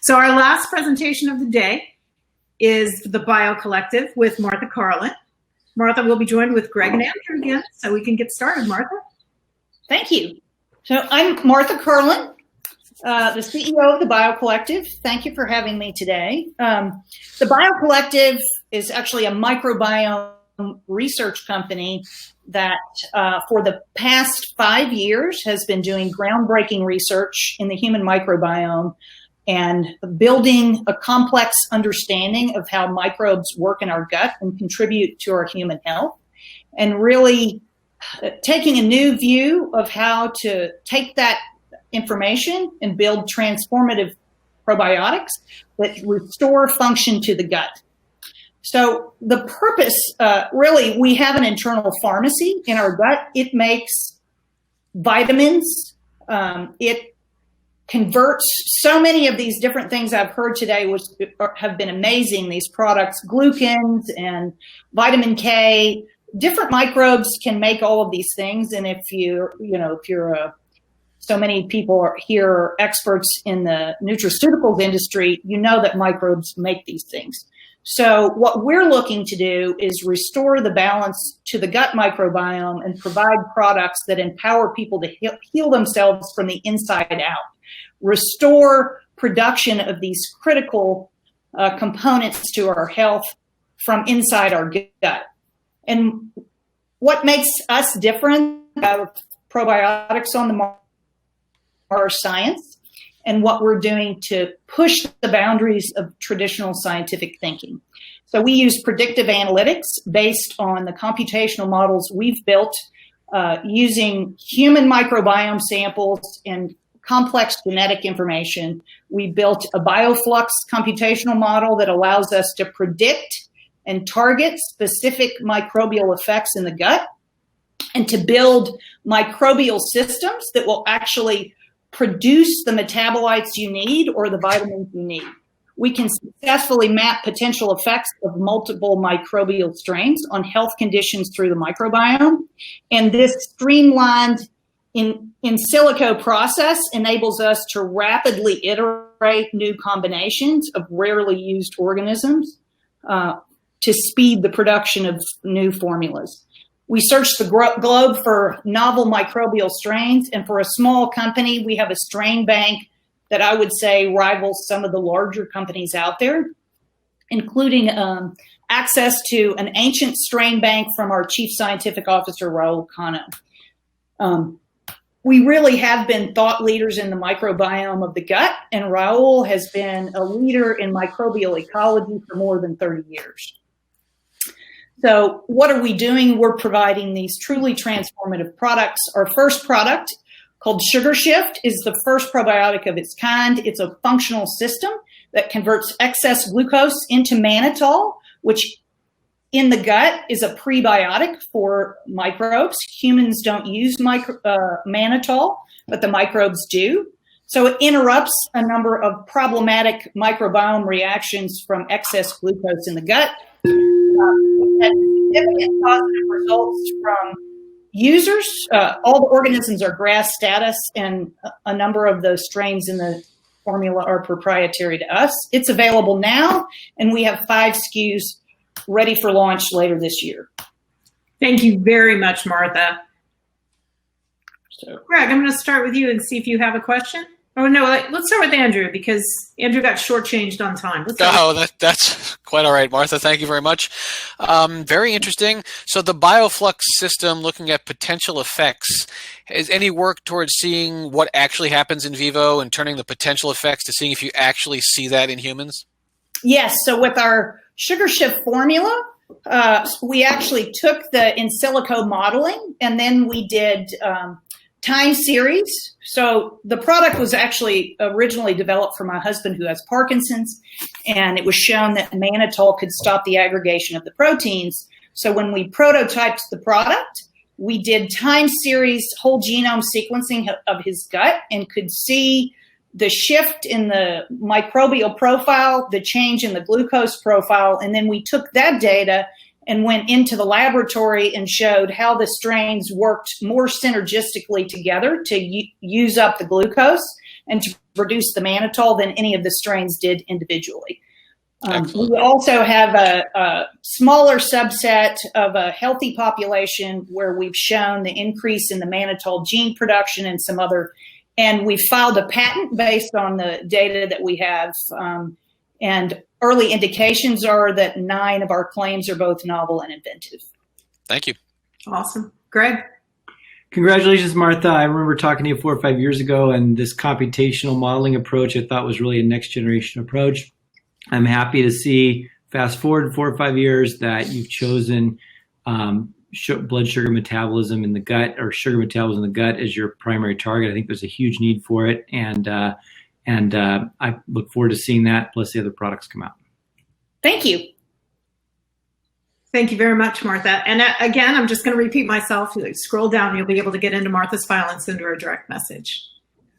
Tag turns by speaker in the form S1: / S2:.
S1: So our last presentation of the day is the BioCollective with Martha Carlin. Martha will be joined with Greg and Andrew again, so we can get started. Martha?
S2: Thank you. So I'm Martha Carlin, the CEO of the BioCollective. Thank you for having me today. The BioCollective is actually a microbiome research company that for the past 5 years has been doing groundbreaking research in the human microbiome and building a complex understanding of how microbes work in our gut and contribute to our human health, and really taking a new view of how to take that information and build transformative probiotics that restore function to the gut. So the purpose, really, we have an internal pharmacy in our gut. It makes vitamins. It converts so many of these different things I've heard today, which have been amazing, these products, glucans and vitamin K. Different microbes can make all of these things. And if so many people here are experts in the nutraceuticals industry, you know that microbes make these things. So what we're looking to do is restore the balance to the gut microbiome and provide products that empower people to heal themselves from the inside out, restore production of these critical components to our health from inside our gut. And what makes us different about probiotics on the market are science and what we're doing to push the boundaries of traditional scientific thinking. So we use predictive analytics based on the computational models we've built using human microbiome samples and complex genetic information. We built a bioflux computational model that allows us to predict and target specific microbial effects in the gut, and to build microbial systems that will actually produce the metabolites you need or the vitamins you need. We can successfully map potential effects of multiple microbial strains on health conditions through the microbiome. And this streamlined in silico process enables us to rapidly iterate new combinations of rarely used organisms to speed the production of new formulas. We search the globe for novel microbial strains, and for a small company, we have a strain bank that I would say rivals some of the larger companies out there, including access to an ancient strain bank from our Chief Scientific Officer, Raul Cano. We really have been thought leaders in the microbiome of the gut, and Raul has been a leader in microbial ecology for more than 30 years. So what are we doing? We're providing these truly transformative products. Our first product, called Sugar Shift, is the first probiotic of its kind. It's a functional system that converts excess glucose into mannitol, which in the gut is a prebiotic for microbes. Humans don't use mannitol, but the microbes do. So it interrupts a number of problematic microbiome reactions from excess glucose in the gut. We've had significant positive results from users. All the organisms are GRAS status, and a number of those strains in the formula are proprietary to us. It's available now, and we have 5 SKUs ready for launch later this year.
S1: Thank you very much, Martha. So, Greg, I'm going to start with you and see if you have a question. Oh, no, let's start with Andrew, because Andrew got shortchanged on time.
S3: That's quite all right, Martha. Thank you very much. Very interesting. So the bioflux system, looking at potential effects, is any work towards seeing what actually happens in vivo and turning the potential effects to seeing if you actually see that in humans?
S2: Yes. So with our Sugar Shift formula, we actually took the in silico modeling, and then we did time series. So the product was actually originally developed for my husband who has Parkinson's, and it was shown that mannitol could stop the aggregation of the proteins. So when we prototyped the product, we did time series whole genome sequencing of his gut and could see the shift in the microbial profile, the change in the glucose profile, and then we took that data and went into the laboratory and showed how the strains worked more synergistically together to use up the glucose and to produce the mannitol than any of the strains did individually.
S3: Excellent.
S2: We also have a smaller subset of a healthy population where we've shown the increase in the mannitol gene production and some other, and we filed a patent based on the data that we have. And early indications are that 9 of our claims are both novel and inventive.
S3: Thank you.
S1: Awesome. Greg?
S4: Congratulations, Martha. I remember talking to you 4 or 5 years ago, and this computational modeling approach I thought was really a next generation approach. I'm happy to see, fast forward 4 or 5 years, that you've chosen blood sugar metabolism in the gut, or sugar metabolism in the gut, as your primary target. I think there's a huge need for it, and I look forward to seeing that, plus the other products come out.
S2: Thank you.
S1: Thank you very much, Martha. And again, I'm just going to repeat myself. Scroll down, you'll be able to get into Martha's file and send her a direct message.